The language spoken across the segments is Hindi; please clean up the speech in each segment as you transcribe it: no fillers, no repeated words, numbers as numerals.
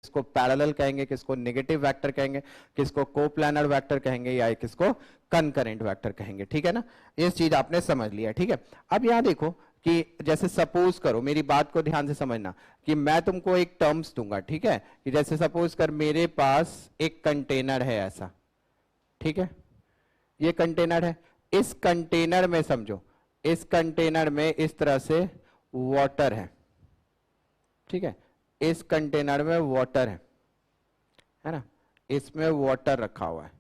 किसको पैरेलल कहेंगे, किसको नेगेटिव वेक्टर कहेंगे, किसको कोप्लानर वेक्टर कहेंगे, या किसको कंकरेंट वेक्टर कहेंगे। ठीक है ना, ये चीज आपने समझ लिया। ठीक है, अब यहां देखो कि जैसे सपोज करो, मेरी बात को ध्यान से समझना कि मैं तुमको एक टर्म्स दूंगा। ठीक है, कि जैसे सपोज कर मेरे पास एक कंटेनर है ऐसा। ठीक है, ये कंटेनर है, इस कंटेनर में समझो, इस कंटेनर में इस तरह से वाटर है। ठीक है, इस कंटेनर में वाटर है ना, इसमें वाटर रखा हुआ है।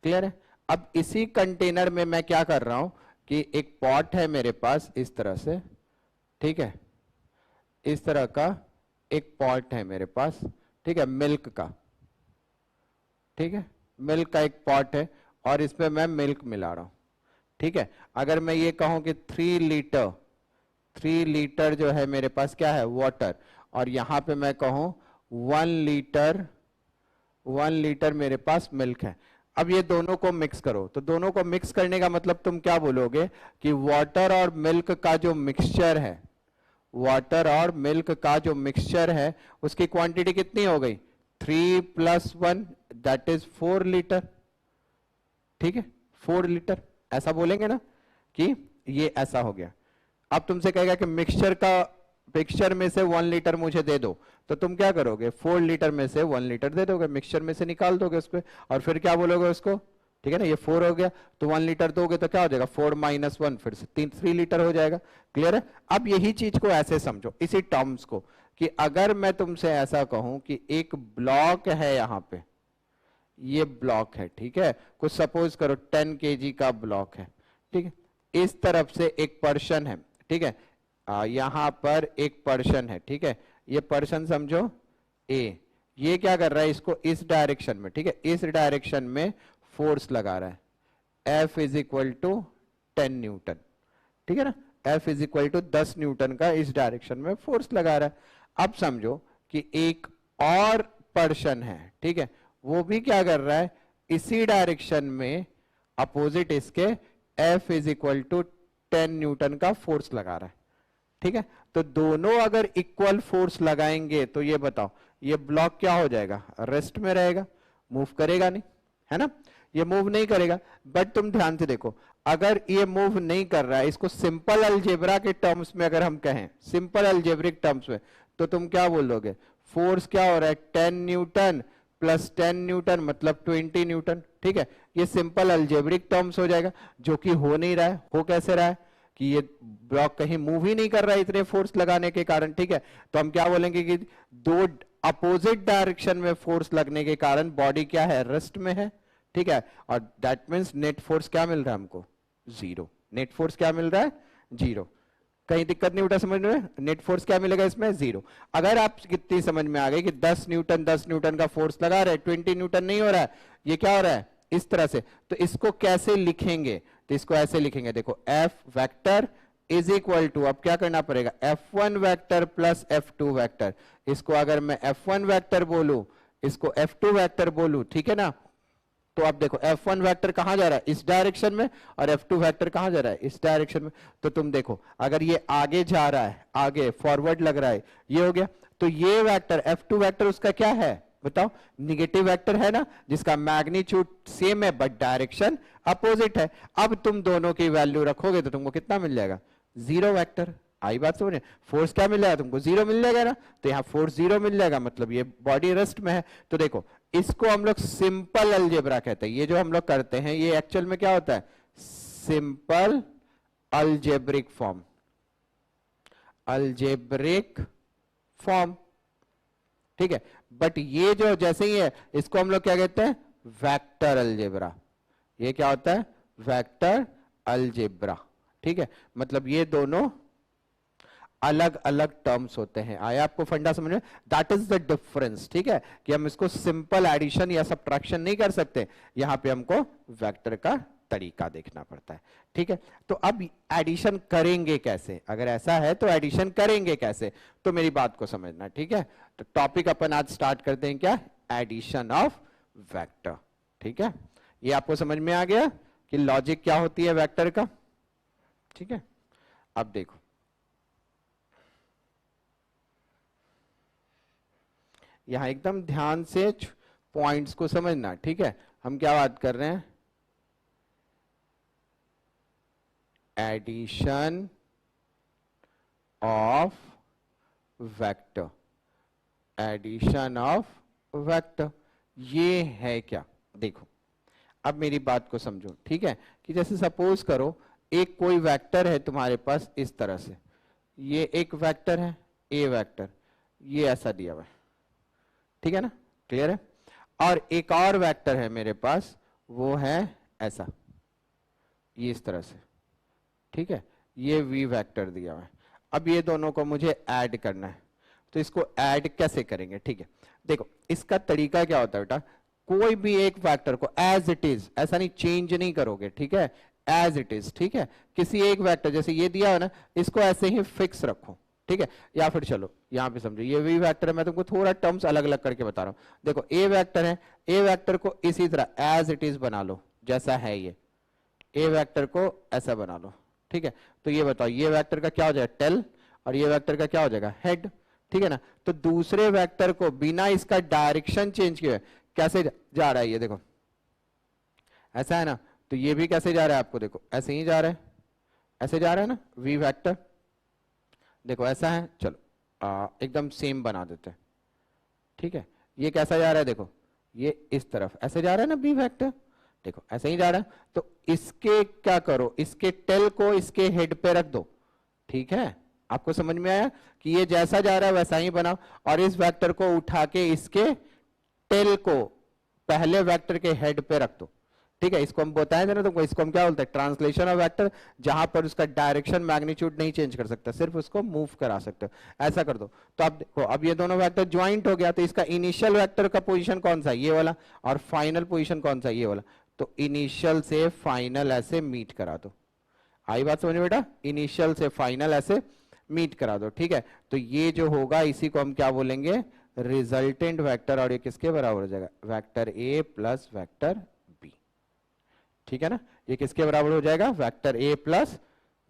क्लियर है। अब इसी कंटेनर में मैं क्या कर रहा हूं कि एक पॉट है मेरे पास इस तरह से। ठीक है, इस तरह का एक पॉट है मेरे पास। ठीक है, मिल्क का। ठीक है, मिल्क का एक पॉट है और इसमें मैं मिल्क मिला रहा हूं। ठीक है, अगर मैं ये कहूं कि 3 लीटर जो है मेरे पास क्या है, वाटर, और यहां पे मैं कहूं 1 लीटर मेरे पास मिल्क है। अब ये दोनों को मिक्स करो, तो दोनों को मिक्स करने का मतलब तुम क्या बोलोगे कि वाटर और मिल्क का जो मिक्सचर है, वाटर और मिल्क का जो मिक्सचर है उसकी क्वांटिटी कितनी हो गई, 3 + 1 दैट इज 4 लीटर। ठीक है, 4 लीटर ऐसा बोलेंगे ना कि ये ऐसा हो गया। अब तुमसे कहेगा कि मिक्सचर में से 1 लीटर मुझे दे दो, तो तुम क्या करोगे, 4 लीटर में से 1 लीटर दे दोगे, मिक्सचर में से निकाल दोगे उसको, और फिर क्या बोलोगे उसको। ठीक है ना, ये 4 हो गया, तो 1 लीटर दोगे तो क्या हो जाएगा, 4 - 1 फिर से 3 लीटर हो जाएगा। क्लियर है। अब यही चीज को ऐसे समझो, इसी टर्म्स को, कि अगर मैं तुमसे ऐसा कहूं कि एक ब्लॉक है यहां पे, ये ब्लॉक है। ठीक है, कुछ सपोज करो 10 kg का ब्लॉक है। ठीक है, इस तरफ से एक पर्सन है। ठीक है, यहां पर एक पर्सन है। ठीक है, ये पर्सन समझो ए, ये क्या कर रहा है, इसको इस डायरेक्शन में, ठीक है, इस डायरेक्शन में फोर्स लगा रहा है। F = 10 Newton. ठीक है ना, F = 10 न्यूटन का इस डायरेक्शन में फोर्स लगा रहा है। अब समझो कि एक और पर्सन है। ठीक है, वो भी क्या कर रहा है, इसी डायरेक्शन में अपोजिट इसके F = 10 न्यूटन का फोर्स लगा रहा है। ठीक है, तो दोनों अगर इक्वल फोर्स लगाएंगे तो ये बताओ, ये ब्लॉक क्या हो जाएगा, रेस्ट में रहेगा, मूव करेगा नहीं, है ना, ये मूव नहीं करेगा। बट तुम ध्यान से देखो, अगर ये मूव नहीं कर रहा है, इसको सिंपल अलजेब्रा के टर्म्स में अगर हम कहें, सिंपल अलजेब्रिक टर्म्स में, तो तुम क्या बोलोगे, फोर्स क्या हो रहा है, 10 न्यूटन + 10 न्यूटन मतलब 20 न्यूटन। ठीक है, ये सिंपल अलजेब्रिक टर्म्स हो जाएगा, जो कि हो नहीं रहा है। हो कैसे रहा है कि ये ब्लॉक कहीं मूव ही नहीं कर रहा है इतने फोर्स लगाने के कारण। ठीक है, तो हम क्या बोलेंगे कि दो अपोजिट डायरेक्शन में फोर्स लगने के कारण बॉडी क्या है, रेस्ट में है। ठीक है, और दैट मींस नेट फोर्स क्या मिल रहा है हमको, 0। नेट फोर्स क्या मिल रहा है, 0। कहीं दिक्कत नहीं उठा समझ में, नेट फोर्स क्या मिलेगा इसमें, 0। अगर आप कितनी समझ में आ गई कि 10 न्यूटन का फोर्स लगा रहे, 20 न्यूटन नहीं हो रहा है, ये क्या हो रहा है, इस तरह से, तो इसको कैसे लिखेंगे, तो इसको ऐसे लिखेंगे, देखो F वेक्टर = अब क्या करना पड़ेगा, F1 वेक्टर + F2 वेक्टर। इसको अगर मैं F1 वेक्टर बोलूं, इसको F2 वेक्टर बोलूं, ठीक है ना, तो आप देखो F1 वेक्टर कहां जा रहा है, इस डायरेक्शन में, और F2 वेक्टर कहां जा रहा है, इस डायरेक्शन में। तो तुम देखो, अगर ये आगे जा रहा है, आगे फॉरवर्ड लग रहा है, ये हो गया, तो ये वेक्टर F2 वेक्टर उसका क्या है बताओ, निगेटिव वेक्टर है ना, जिसका मैग्नीट्यूड सेम है बट डायरेक्शन अपोजिट है। अब तुम दोनों की वैल्यू रखोगे तो तुमको कितना मिल जाएगा, 0 वेक्टर। आई बात समझ, फोर्स क्या मिल जाएगा तुमको, 0 मिल जाएगा ना, तो यहां फोर्स 0 मिल जाएगा, मतलब ये बॉडी रेस्ट में है। तो देखो, इसको हम लोग सिंपल अलजेब्रा कहते हैं। ये जो हम लोग करते हैं ये एक्चुअल में क्या होता है, simple algebraic form, algebraic form. ठीक है, बट ये जो जैसे ही है, इसको हम लोग क्या कहते हैं, वेक्टर अलजेब्रा। ये क्या होता है, वेक्टर अलजेब्रा। ठीक है, मतलब ये दोनों अलग अलग टर्म्स होते हैं। आया आपको फंडा समझ में, दैट इज द डिफरेंस। ठीक है, कि हम इसको सिंपल एडिशन या सब्ट्रैक्शन नहीं कर सकते, यहां पे हमको वेक्टर का तरीका देखना पड़ता है। ठीक है, तो अब एडिशन करेंगे कैसे, अगर ऐसा है तो एडिशन करेंगे कैसे, तो मेरी बात को समझना। ठीक है, तो टॉपिक अपन आज स्टार्ट करते हैं, क्या, एडिशन ऑफ वेक्टर। ठीक है, ये आपको समझ में आ गया कि लॉजिक क्या होती है वेक्टर का। ठीक है, अब देखो, यहां एकदम ध्यान से पॉइंट्स को समझना, ठीक है। हम क्या बात कर रहे हैं, addition of vector, addition of vector, ये है क्या। देखो अब मेरी बात को समझो, ठीक है, कि जैसे सपोज करो एक कोई वेक्टर है तुम्हारे पास इस तरह से, ये एक वेक्टर है ए वेक्टर, ये ऐसा दिया हुआ है, ठीक है ना, क्लियर है। और एक और वेक्टर है मेरे पास, वो है ऐसा, ये इस तरह से, ठीक है, ये वी वेक्टर दिया हुआ है। अब ये दोनों को मुझे ऐड करना है, तो इसको ऐड कैसे करेंगे, ठीक है। देखो इसका तरीका क्या होता है बेटा, कोई भी एक वेक्टर को एज इट इज, ऐसा नहीं चेंज नहीं करोगे, ठीक है, एज इट इज, ठीक है। किसी एक वेक्टर जैसे ये दिया है ना, इसको ऐसे ही फिक्स रखो, ठीक है। या फिर चलो यहां पे समझो, ये वी वेक्टर है, मैं तुमको थोड़ा टर्म्स अलग अलग करके बता रहा हूं। देखो ए वेक्टर है, ए वेक्टर को इसी तरह एज इट इज बना लो, जैसा है ये, ए वेक्टर को ऐसा बना लो, ठीक है। तो ये बताओ ये वेक्टर का क्या हो जाएगा, टेल, और ये वेक्टर का क्या हो जाएगा, हेड, ठीक है ना। तो दूसरे वेक्टर को बिना इसका डायरेक्शन चेंज किए कैसे जा रहा है, ये देखो ऐसा है ना, तो ये भी कैसे जा रहा है आपको, देखो ऐसे ही जा रहा है, ऐसे जा रहा है ना वी वेक्टर, देखो ऐसा है। चलो एकदम सेम बना देते हैं, ठीक है। ये कैसा जा रहा है, देखो ये इस तरफ ऐसे जा रहा है ना बी वेक्टर, देखो ऐसे ही जा रहा है। तो इसके क्या करो, इसके टेल को इसके हेड पे रख दो, ठीक है। आपको समझ में आया कि ये जैसा जा रहा है वैसा ही बनाओ, और इस वेक्टर को उठा के इसके टेल को पहले वेक्टर के हेड पे रख दो, ठीक है। इसको हम बताए थे ना तुमको, इसको हम क्या बोलते हैं, ट्रांसलेशन ऑफ वेक्टर, जहां पर उसका डायरेक्शन मैग्नीट्यूड नहीं चेंज कर सकता, सिर्फ उसको मूव करा सकते हो, ऐसा कर दो। तो अब देखो अब ये दोनों वेक्टर ज्वाइंट हो गया, तो इसका इनिशियल वेक्टर का पोजीशन कौन सा है, ये वाला, और फाइनल पोजीशन कौन सा है, ये वाला। तो इनिशियल से फाइनल ऐसे मीट करा दो, आई बात समझ में बेटा, इनिशियल से फाइनल ऐसे मीट करा दो, ठीक है। तो ये जो होगा इसी को हम क्या बोलेंगे, रिजल्टेंट वेक्टर, और ये किसके बराबर हो जाएगा, vector A plus vector B, ठीक है ना। ये किसके बराबर हो जाएगा, vector A plus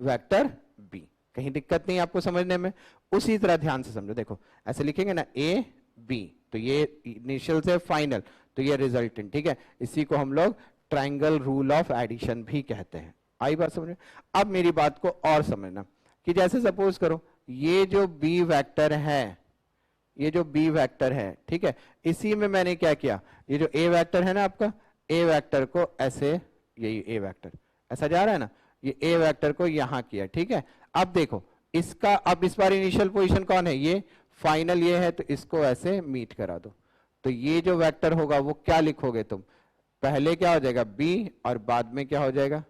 vector B. कहीं दिक्कत नहीं आपको समझने में, उसी तरह ध्यान से समझो, देखो ऐसे लिखेंगे ना ए बी, तो ये इनिशियल से फाइनल, तो ये रिजल्टेंट, ठीक है। इसी को हम लोग ट्राइंगल रूल ऑफ एडिशन भी कहते हैं, आई बात समझ में। अब मेरी बात को और समझना, कि जैसे सपोज करो ये जो बी वेक्टर है, ये जो बी वेक्टर है, ठीक है, इसी में मैंने क्या किया, ये जो ए वेक्टर है ना आपका, ए वेक्टर को ऐसे, यही ए वेक्टर ऐसा जा रहा है ना, ये ए वेक्टर को यहां किया, ठीक है। अब देखो इसका, अब इस बार इनिशियल पोजीशन कौन है, ये, फाइनल ये है, तो इसको ऐसे मीट करा दो। तो ये जो वेक्टर होगा वो क्या लिखोगे तुम, पहले क्या हो जाएगा बी, और बाद में क्या हो जाएगा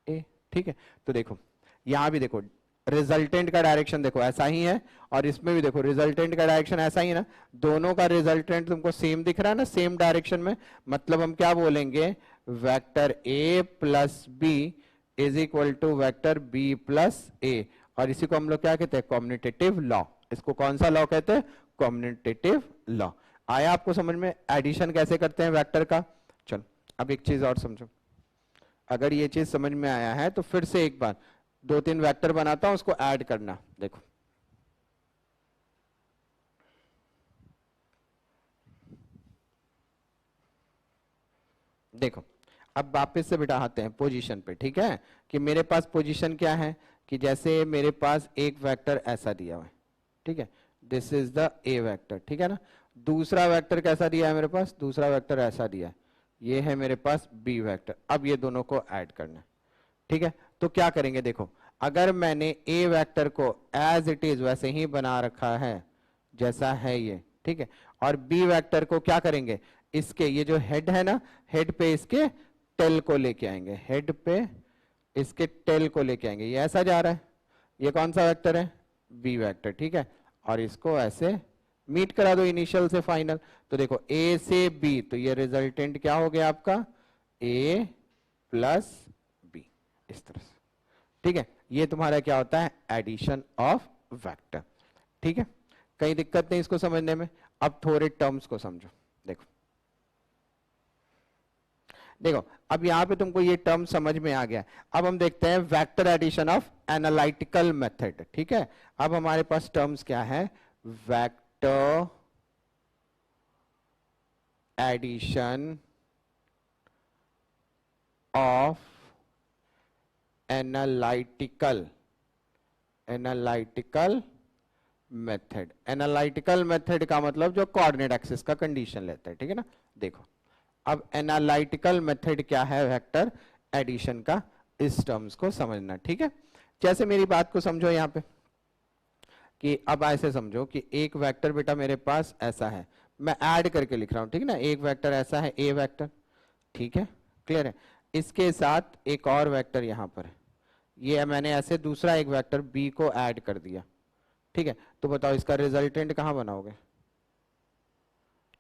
ए, ठीक है। तो देखो यहां भी देखो रिजल्टेंट का डायरेक्शन देखो ऐसा ही है, और इसमें भी देखो रिजल्टेंट का डायरेक्शन ऐसा ही है ना, दोनों का रिजल्टेंट तुमको सेम दिख रहा है ना, सेम डायरेक्शन में, मतलब हम क्या बोलेंगे, vector A plus B is equal to vector B plus A, और इसी को हम लोग क्या कहते हैं, कॉम्यूटेटिव लॉ। इसको कौन सा लॉ कहते हैं, कॉम्यूटेटिव लॉ। आया आपको समझ में, एडिशन कैसे करते हैं वेक्टर का। चलो अब एक चीज और समझो, अगर ये चीज समझ में आया है तो फिर से एक बार 2-3 वेक्टर बनाता हूं, उसको ऐड करना। देखो देखो अब वापस से बिठा आते हैं पोजीशन पे, ठीक है। कि मेरे पास पोजीशन क्या है, कि जैसे मेरे पास एक वेक्टर ऐसा दिया हुआ है, ठीक है, this is the A vector, ठीक है ना। दूसरा वेक्टर कैसा दिया है मेरे पास, दूसरा वेक्टर ऐसा दिया है, ये है मेरे पास बी वेक्टर। अब ये दोनों को ऐड करना है, ठीक है। तो क्या करेंगे, देखो अगर मैंने ए वेक्टर को एज इट इज वैसे ही बना रखा है जैसा है ये, ठीक है, और बी वेक्टर को क्या करेंगे, इसके ये जो हेड है ना, हेड पे इसके टेल को लेके आएंगे, हेड पे इसके टेल को लेके आएंगे, ये ऐसा जा रहा है, ये कौन सा वेक्टर है, बी वेक्टर, ठीक है। और इसको ऐसे मीट करा दो इनिशियल से फाइनल। तो देखो ए से बी, तो ये रिजल्टेंट क्या हो गया आपका, ए प्लस बी, इस तरह से, ठीक है। ये तुम्हारा क्या होता है, एडिशन ऑफ वेक्टर, ठीक है। कहीं दिक्कत नहीं इसको समझने में। अब थोड़े टर्म्स को समझो, देखो देखो अब यहां पे तुमको ये टर्म समझ में आ गया। अब हम देखते हैं vector addition of analytical method, ठीक है। अब हमारे पास टर्म्स क्या है, vector addition of analytical method. Analytical method का मतलब जो कोऑर्डिनेट एक्सिस का कंडीशन लेता है, ठीक है ना। देखो अब एनालिटिकल मेथड क्या है वेक्टर एडिशन का, इस टर्म्स को समझना, ठीक है। जैसे मेरी बात को समझो यहाँ पे कि अब ऐसे समझो कि एक वेक्टर बेटा मेरे पास ऐसा है, मैं ऐड करके लिख रहा हूं, ठीक है ना। एक वेक्टर ऐसा है ए वेक्टर, ठीक है, क्लियर है। इसके साथ एक और वेक्टर यहां पर है, ये मैंने ऐसे दूसरा एक वेक्टर बी को ऐड कर दिया, ठीक है। तो बताओ इसका रिजल्टेंट कहां बनाओगे,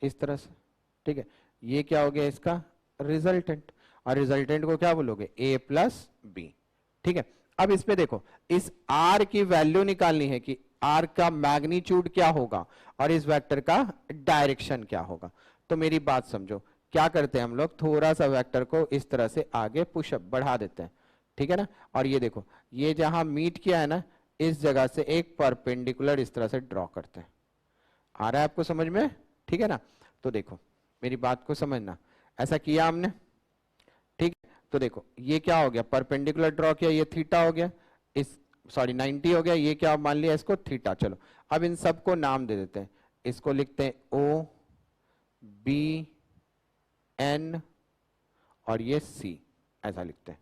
इस तरह से, ठीक है। ये क्या हो गया इसका रिजल्टेंट, और रिजल्टेंट को क्या बोलोगे ए प्लस बी, ठीक है। अब इसमें देखो इस आर की वैल्यू निकालनी है कि आर का मैग्नीट्यूड क्या होगा और इस वेक्टर का डायरेक्शन क्या होगा। तो मेरी बात समझो, क्या करते हैं हम लोग, थोड़ा सा वेक्टर को इस तरह से आगे पुशअप बढ़ा देते हैं, ठीक है ना। और ये देखो ये जहां मीट किया है ना, इस जगह से एक परपेंडिकुलर इस तरह से ड्रॉ करते हैं। आ रहा है आपको समझ में, ठीक है ना। तो देखो मेरी बात को समझना, ऐसा किया हमने, ठीक है। तो देखो ये क्या हो गया, परपेंडिकुलर ड्रॉ किया, ये थीटा हो गया, इस सॉरी 90 हो गया, ये क्या मान लिया इसको थीटा। चलो अब इन सबको नाम दे देते हैं, इसको लिखते हैं ओ बी एन और ये सी, ऐसा लिखते हैं,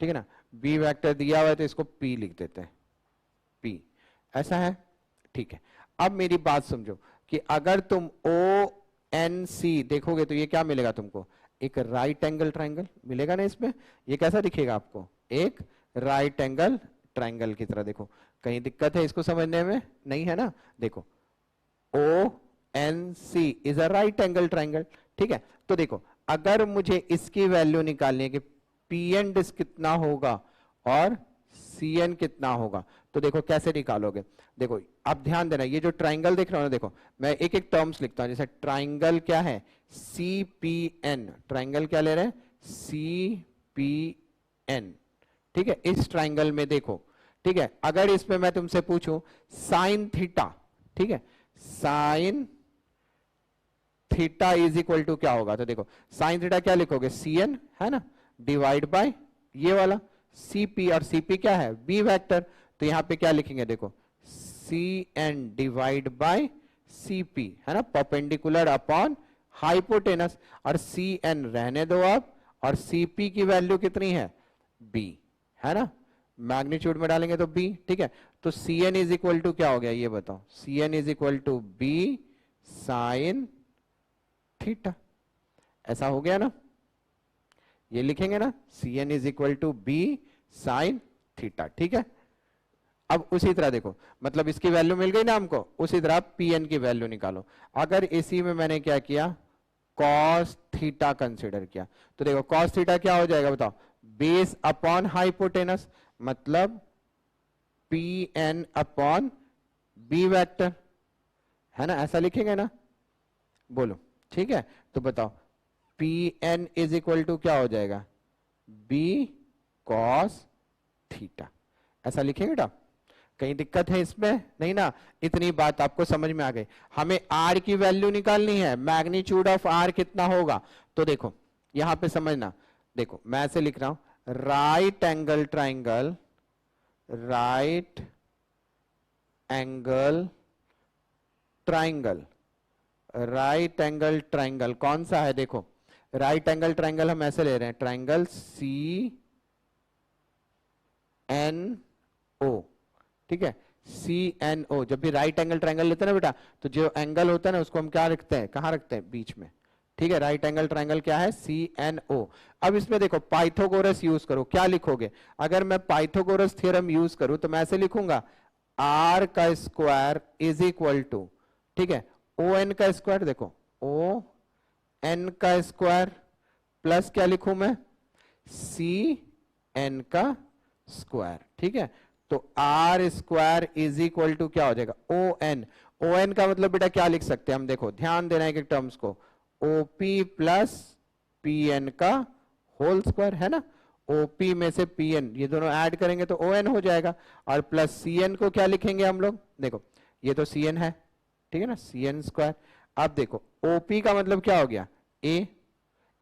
ठीक है ना। बी वेक्टर दिया हुआ है तो इसको पी लिख देते हैं, पी, ऐसा है, ठीक है। अब मेरी बात समझो कि अगर तुम ओ एन सी देखोगे तो ये क्या मिलेगा तुमको, एक राइट एंगल ट्राइंगल मिलेगा ना इसमें। ये कैसा दिखेगा आपको, एक राइट एंगल ट्राइंगल की तरह। देखो कहीं दिक्कत है इसको समझने में, नहीं है ना। देखो O N C is a right angle triangle, ठीक है। तो देखो अगर मुझे इसकी वैल्यू निकालनी है कि पी एन डिस कितना होगा और सी एन कितना होगा, तो देखो कैसे निकालोगे। देखो आप ध्यान देना, ये जो ट्राइंगल देख रहे हो ना, देखो मैं एक एक टर्म्स लिखता हूं। जैसे ट्राइंगल क्या है, सी पी एन, ट्राइंगल क्या ले रहे हैं, सी पी एन, ठीक है। इस ट्राइंगल में देखो, ठीक है, अगर इसमें मैं तुमसे पूछूं साइन थीटा, ठीक है, sine theta is equal to क्या होगा, तो देखो साइन थीटा क्या लिखोगे, सी एन है ना, डिवाइड बाय ये वाला सीपी, और सीपी क्या है बी वेक्टर, तो यहां पे क्या लिखेंगे, देखो C N divide by CP है ना, परपेंडिकुलर अपॉन हाइपोटेनस, और सी एन रहने दो आप, और सीपी की वैल्यू कितनी है बी है ना, मैग्नीट्यूड में डालेंगे तो बी, ठीक है। तो C N is equal to क्या हो गया ये बताओ, C N is equal to B sine theta, ऐसा हो गया ना। ये लिखेंगे ना C N is equal to B sine theta, ठीक है। अब उसी तरह देखो, मतलब इसकी वैल्यू मिल गई ना हमको, उसी तरह पी एन की वैल्यू निकालो। अगर इसी में मैंने क्या किया, कॉस थीटा कंसिडर किया, तो देखो कॉस थीटा क्या हो जाएगा बताओ, बेस अपॉन हाइपोटेनस, मतलब P N upon B vector है ना, ऐसा लिखेंगे ना, बोलो ठीक है। तो बताओ P N is equal to क्या हो जाएगा, बी कॉस थीटा, ऐसा लिखेंगे बेटा। कहीं दिक्कत है इसमें, नहीं ना, इतनी बात आपको समझ में आ गई। हमें आर की वैल्यू निकालनी है, मैग्नीट्यूड ऑफ आर कितना होगा, तो देखो यहां पे समझना, देखो मैं ऐसे लिख रहा हूं, right angle triangle, right angle triangle, right angle triangle कौन सा है, देखो राइट एंगल ट्राइंगल हम ऐसे ले रहे हैं, ट्राइंगल सी एन ओ, ठीक है, सी एन ओ। जब भी राइट एंगल ट्राइंगल लेते हैं ना बेटा, तो जो एंगल होता है ना उसको हम क्या रखते हैं, कहां रखते हैं, बीच में, ठीक है। राइट एंगल ट्राइंगल क्या है, सी एन ओ। अब इसमें देखो पाइथागोरस यूज करो, क्या लिखोगे, अगर मैं पाइथागोरस थ्योरम यूज करूं तो मैं ऐसे लिखूंगा, आर का स्क्वायर इज इक्वल टू, ठीक है, ओ एन का स्क्वायर, देखो ओ एन का स्क्वायर प्लस क्या लिखूं मैं, सी एन का स्क्वायर, ठीक है। तो R square is equal to क्या हो जाएगा, ओ एन। ओ एन का मतलब बेटा क्या लिख सकते हैं हम, देखो ध्यान देना एक टर्म्स को, ओपी प्लस पी एन का होल स्क्वायर है ना, ओपी में से पी एन ये दोनों ऐड करेंगे तो ओ एन हो जाएगा, और प्लस सी एन को क्या लिखेंगे हम लोग, देखो ये तो सी एन है, ठीक है ना, सी एन स्क्वायर। अब देखो ओपी का मतलब क्या हो गया, ए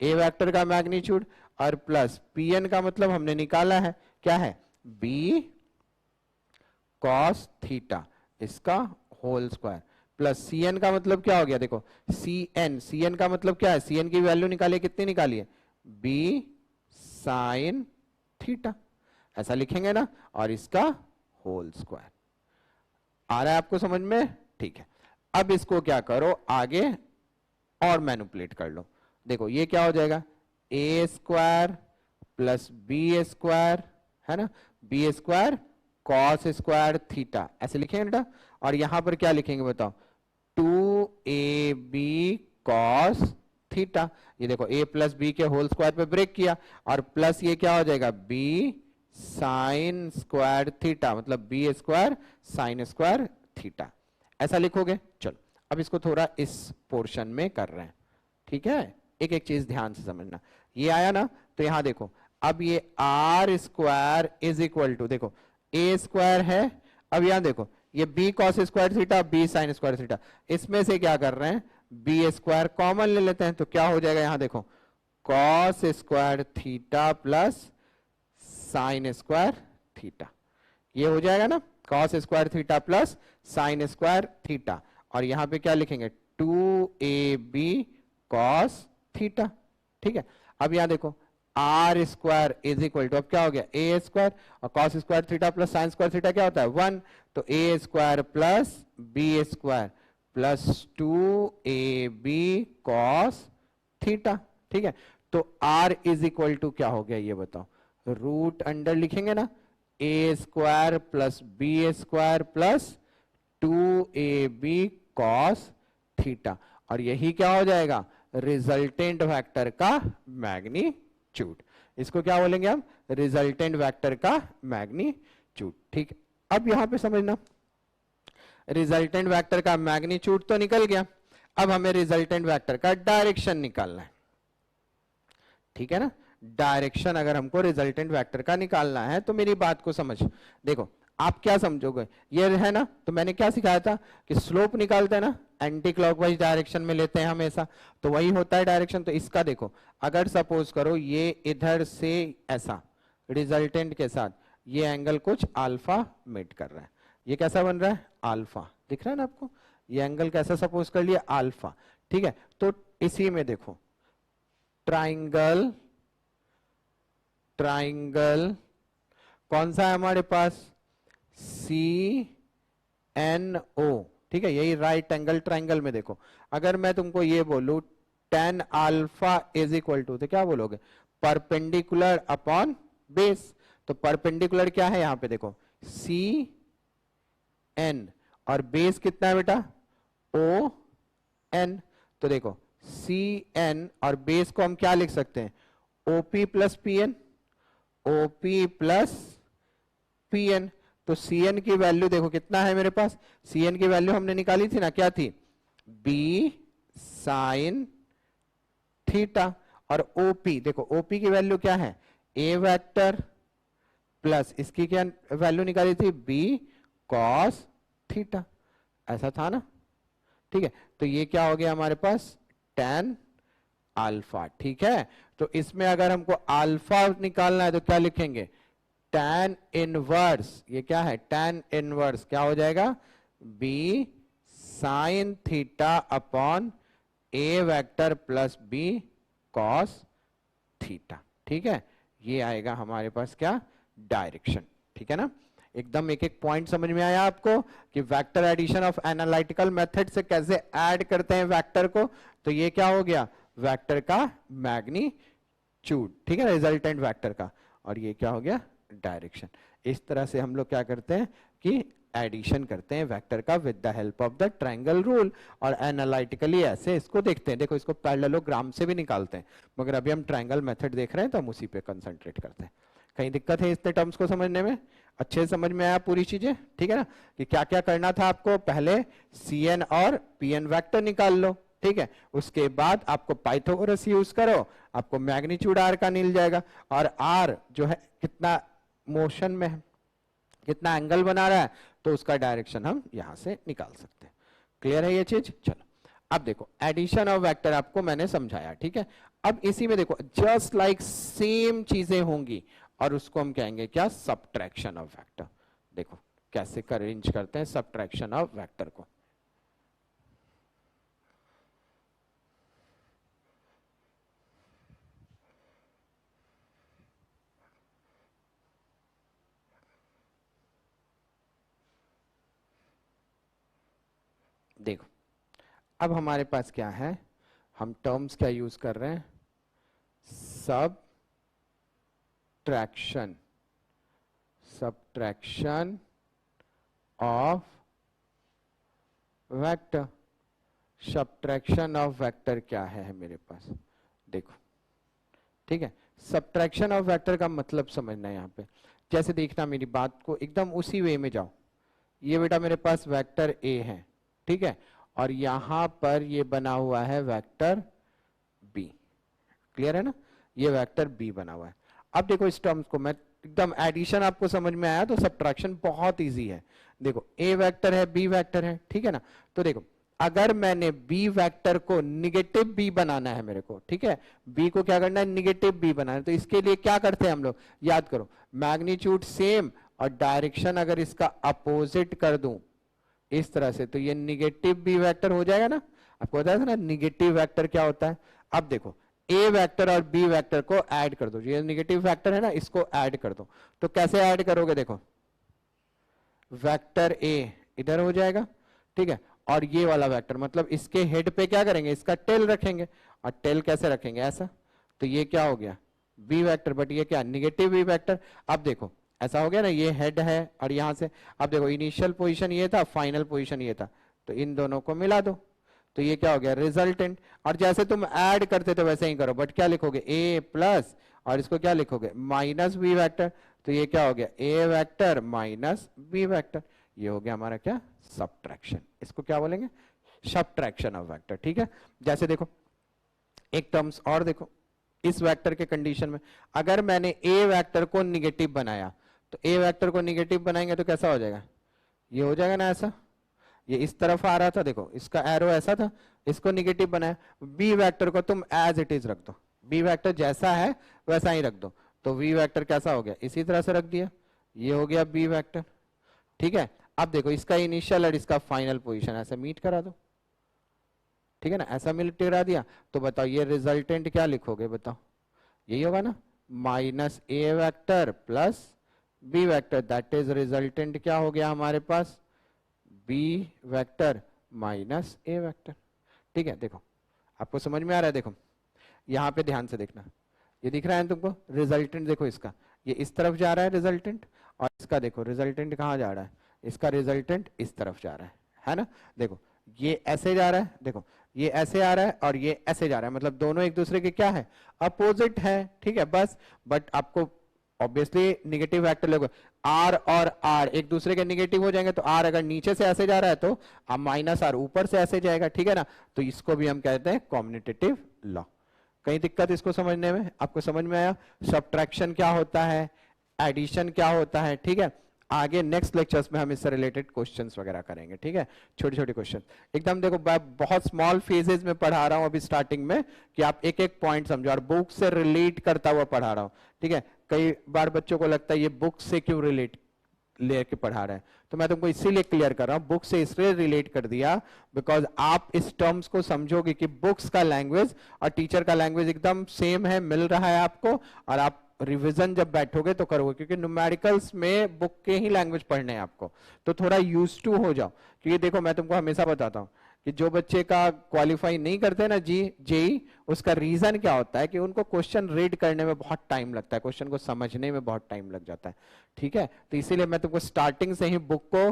वेक्टर का मैग्नीट्यूड, और प्लस पीएन का मतलब हमने निकाला है क्या है, बी कॉस थीटा इसका होल स्क्वायर, प्लस सीएन का मतलब क्या हो गया, देखो सीएन का मतलब क्या है, सीएन की वैल्यू निकालिए, कितनी निकाली है, बी साइन थीटा, ऐसा लिखेंगे ना, और इसका होल स्क्वायर। आ रहा है आपको समझ में, ठीक है। अब इसको क्या करो आगे और मैनिपुलेट कर लो, देखो ये क्या हो जाएगा, A square plus B square, है ना, B square cos square theta, ऐसे लिखेंगे बेटा, और यहां पर क्या लिखेंगे बताओ, 2ab कॉस थीटा, ये देखो a प्लस बी के होल स्क्वायर पे ब्रेक किया, और प्लस ये क्या हो जाएगा, b साइन स्क्वायर थीटा, मतलब b square sine square theta, ऐसा लिखोगे। चलो अब इसको थोड़ा इस पोर्शन में कर रहे हैं, ठीक है, एक एक चीज ध्यान से समझना। ये आया ना, तो यहां देखो, अब ये R square is equal to, देखो ए स्क्वायर है, अब यहां देखो ये B cos square theta, B sine square theta, इसमें से क्या कर रहे हैं, बी स्क्वायर कॉमन ले लेते हैं, तो क्या हो जाएगा, यहां देखो cos square theta plus sine square theta, ये हो जाएगा ना, cos square theta plus sine square theta, और यहां पे क्या लिखेंगे, 2ab कॉस थीटा, ठीक है। अब यहां देखो R square is equal to, अब क्या हो गया, ए स्क्वायर, और cos square theta plus sine square theta क्या होता है 1, तो A square plus B square plus 2ab cos theta, ठीक है। तो आर इज इक्वल टू क्या हो गया ये बताओ, रूट अंडर लिखेंगे ना, a square plus B square plus 2ab cos theta, और यही क्या हो जाएगा, रिजल्टेंट वेक्टर का मैग्नीट्यूड, इसको क्या बोलेंगे हम, रिजल्टेंट वेक्टर का मैग्नीट्यूड, ठीक है। अब यहां पे समझना, रिजल्टेंट वेक्टर का मैग्नीट्यूड तो निकल गया, अब हमें रिजल्टेंट वेक्टर का डायरेक्शन निकालना है, ठीक है ना। डायरेक्शन अगर हमको रिजल्टेंट वेक्टर का निकालना है तो मेरी बात को समझ, देखो आप क्या समझोगे, ये है ना, तो मैंने क्या सिखाया था कि स्लोप निकालते हैं ना, एंटी क्लॉकवाइज डायरेक्शन में लेते हैं हमेशा, तो वही होता है डायरेक्शन। तो इसका देखो, अगर सपोज करो ये इधर से ऐसा रिजल्टेंट के साथ ये एंगल कुछ अल्फा मेट कर रहा है, ये कैसा बन रहा है, अल्फा, दिख रहा है ना आपको, ये एंगल कैसा सपोज कर लिया, अल्फा, ठीक है। तो इसी में देखो ट्राइंगल, ट्राइंगल कौन सा है हमारे पास, CNO, ठीक है, यही राइट एंगल ट्राइंगल में देखो, अगर मैं तुमको ये बोलूं tan alpha is equal to, तो क्या बोलोगे, परपेंडिकुलर अपॉन बेस, तो परपेंडिकुलर क्या है यहां पे देखो CN, और बेस कितना है बेटा ON, तो देखो CN और बेस को हम क्या लिख सकते हैं, OP plus PN, OP plus PN, तो CN की वैल्यू देखो कितना है मेरे पास, CN की वैल्यू हमने निकाली थी ना, क्या थी, B साइन थीटा, और OP देखो OP की वैल्यू क्या है, A वेक्टर प्लस इसकी क्या वैल्यू निकाली थी, B कॉस थीटा, ऐसा था ना, ठीक है। तो ये क्या हो गया हमारे पास tan अल्फा, ठीक है। तो इसमें अगर हमको अल्फा निकालना है तो क्या लिखेंगे, tan इनवर्स, ये क्या है tan इनवर्स, क्या हो जाएगा, b sine theta upon a vector plus b cos theta, ठीक है। ये आएगा हमारे पास क्या, डायरेक्शन, ठीक है ना। एकदम एक एक पॉइंट समझ में आया आपको कि vector addition of analytical method से कैसे ऐड करते हैं वेक्टर को, तो ये क्या हो गया, वेक्टर का मैग्नीट्यूड, ठीक है, रिजल्टेंट वेक्टर का, और ये क्या हो गया, डायरेक्शन। इस तरह से हम लोग क्या करते हैं कि एडिशन करते हैं वेक्टर का with the help of the triangle rule, और एनालिटिकली ऐसे इसको देखते हैं, देखो इसको पैरेललोग्राम से भी निकालते हैं, मगर अभी हम ट्रायंगल मेथड देख रहे हैं तो हम उसी पे कंसंट्रेट करते हैं। कहीं दिक्कत है इतने टर्म्स को समझने में, अच्छे से समझ में आया पूरी चीजें, ठीक है ना, कि क्या क्या करना था आपको, पहले CN और PN वेक्टर निकाल लो, ठीक है, उसके बाद आपको पाइथागोरस यूज करो, आपको मैग्नीट्यूड R का मिल जाएगा, और R जो है कितना मोशन में है, कितना एंगल बना रहा है, तो उसका डायरेक्शन हम यहां से निकाल सकते हैं। क्लियर है ये चीज, चलो अब देखो एडिशन ऑफ वेक्टर आपको मैंने समझाया, ठीक है। अब इसी में देखो जस्ट लाइक सेम चीजें होंगी और उसको हम कहेंगे क्या, सब्ट्रैक्शन ऑफ वेक्टर। देखो कैसे अरेंज करते हैं सब्ट्रैक्शन ऑफ वेक्टर को। देखो अब हमारे पास क्या है, हम टर्म्स क्या यूज कर रहे हैं, subtraction, subtraction of vector. Subtraction of vector क्या है मेरे पास, देखो ठीक है। सब्ट्रैक्शन ऑफ वेक्टर का मतलब समझना है यहाँ पे, जैसे देखना मेरी बात को एकदम उसी वे में जाओ। ये बेटा मेरे पास वेक्टर ए है, ठीक है, और यहां पर ये बना हुआ है वेक्टर बी, क्लियर है ना, ये वेक्टर बी बना हुआ है। अब देखो इस टर्म्स को मैं एकदम एडिशन आपको समझ में आया तो सब्ट्रैक्शन बहुत इजी है। देखो ए वेक्टर है बी वेक्टर है, ठीक है ना, तो देखो अगर मैंने बी वेक्टर को निगेटिव बी बनाना है मेरे को, ठीक है, बी को क्या करना है, निगेटिव बी बनाना है, तो इसके लिए क्या करते हैं हम लोग, याद करो मैग्नीट्यूड सेम और डायरेक्शन अगर इसका अपोजिट कर दूं इस तरह से, तो ये निगेटिव बी वेक्टर हो जाएगा ना। आपको बताया था ना निगेटिव वेक्टर क्या होता है। अब देखो ए वेक्टर और बी वेक्टर को ऐड कर दो, ये निगेटिव वेक्टर है ना, इसको ऐड कर दो। तो कैसे ऐड करोगे, देखो वेक्टर ए इधर हो जाएगा, ठीक है, और ये वाला वेक्टर मतलब इसके हेड पे क्या करेंगे, इसका टेल रखेंगे, और टेल कैसे रखेंगे ऐसा, तो ये क्या हो गया बी वेक्टर, बट ये क्या निगेटिव बी वेक्टर। अब देखो ऐसा हो गया ना, ये हेड है और यहां से अब देखो इनिशियल पोजीशन ये था, फाइनल पोजीशन ये था, तो इन दोनों को मिला दो, तो ये क्या हो गया रिजल्टेंट। और जैसे तुम ऐड करते थे वैसे ही करो, बट क्या लिखोगे ए प्लस और इसको क्या लिखोगे माइनस बी वेक्टर, तो ये क्या हो गया ए वेक्टर माइनस बी वेक्टर, ये हो गया हमारा क्या सब्ट्रैक्शन। इसको क्या बोलेंगे, सब्ट्रैक्शन ऑफ वेक्टर, ठीक है। जैसे देखो एक टर्म्स और देखो, इस वेक्टर के कंडीशन में अगर मैंने ए वेक्टर को निगेटिव बनाया, तो ए वेक्टर को निगेटिव बनाएंगे तो कैसा हो जाएगा, ये हो जाएगा ना ऐसा, ये इस तरफ आ रहा था, देखो इसका एरो ऐसा था, इसको निगेटिव बनाया। बी वेक्टर को तुम एज इट इज रख दो, बी वेक्टर जैसा है वैसा ही रख दो, तो वी वेक्टर कैसा हो गया इसी तरह से रख दिया, ये हो गया बी वेक्टर, ठीक है। अब देखो इसका इनिशियल और इसका फाइनल पोजीशन ऐसे मीट करा दो, ठीक है ना, ऐसा मीट करा दिया, तो बताओ ये रिजल्टेंट क्या लिखोगे, बताओ यही होगा ना minus A vector plus B vector, that is resultant क्या हो गया हमारे पास B vector minus A vector, ठीक है। देखो आपको समझ में आ रहा है, देखो यहां पे ध्यान से देखना, ये दिख रहा है तुमको रिजल्टेंट, देखो इसका ये इस तरफ जा रहा है रिजल्टेंट, और इसका देखो रिजल्टेंट कहाँ जा रहा है, इसका रिजल्टेंट इस तरफ जा रहा है ना। देखो ये ऐसे जा रहा है, देखो ये ऐसे आ रहा है और ये ऐसे जा रहा है, मतलब दोनों एक दूसरे के क्या है अपोजिट है, ठीक है बस। बट आपको ऑब्वियसली निगेटिव वेक्टर लोगे, आर और आर एक दूसरे के निगेटिव हो जाएंगे, तो आर अगर नीचे से ऐसे जा रहा है तो अब माइनस आर ऊपर से ऐसे जाएगा, ठीक है ना, तो इसको भी हम कहते हैं कॉम्यूटेटिव लॉ। कहीं दिक्कत इसको समझने में, आपको समझ में आया सब्ट्रैक्शन क्या होता है, एडिशन क्या होता है, ठीक है। आगे नेक्स्ट लेक्चर्स में हम इससे रिलेटेड क्वेश्चंस वगैरह करेंगे, ठीक है, छोटे छोटे क्वेश्चन एकदम। देखो मैं बहुत स्मॉल फेजेस में पढ़ा रहा हूं अभी स्टार्टिंग में, कि आप एक एक पॉइंट समझो, और बुक से रिलेट करता हुआ पढ़ा रहा हूं, ठीक है। कई बार बच्चों को लगता है ये बुक से क्यों रिलेट लेके पढ़ा रहा है, तो मैं तुमको इसीलिए क्लियर कर रहा हूं, बुक से इसलिए रिलेट कर दिया बिकॉज आप इस टर्म्स को समझोगे कि बुक्स का लैंग्वेज और टीचर का लैंग्वेज एकदम सेम है, मिल रहा है आपको, और आप रिवीजन जब बैठोगे तो करोगे, क्योंकि न्यूमेरिकल्स में बुक के ही लैंग्वेज पढ़ने हैं आपको, तो थोड़ा यूज टू हो जाओ। क्योंकि देखो मैं तुमको हमेशा बताता हूं कि जो बच्चे का क्वालिफाई नहीं करते ना जेई, उसका रीजन क्या होता है कि उनको क्वेश्चन रीड करने में बहुत टाइम लगता है, क्वेश्चन को समझने में बहुत टाइम लग जाता है, ठीक है। तो इसीलिए मैं तुमको स्टार्टिंग से ही बुक को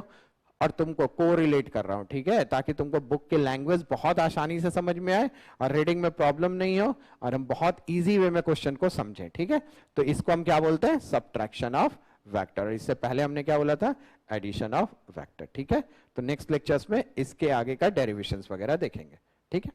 और तुमको को रिलेट कर रहा हूं, ठीक है, ताकि तुमको बुक के लैंग्वेज बहुत आसानी से समझ में आए और रीडिंग में प्रॉब्लम नहीं हो, और हम बहुत इजी वे में क्वेश्चन को समझें, ठीक है। तो इसको हम क्या बोलते हैं सब्ट्रैक्शन ऑफ वेक्टर, इससे पहले हमने क्या बोला था एडिशन ऑफ वेक्टर, ठीक है। तो नेक्स्ट लेक्चर्स में इसके आगे का डेरिवेशंस वगैरह देखेंगे, ठीक है।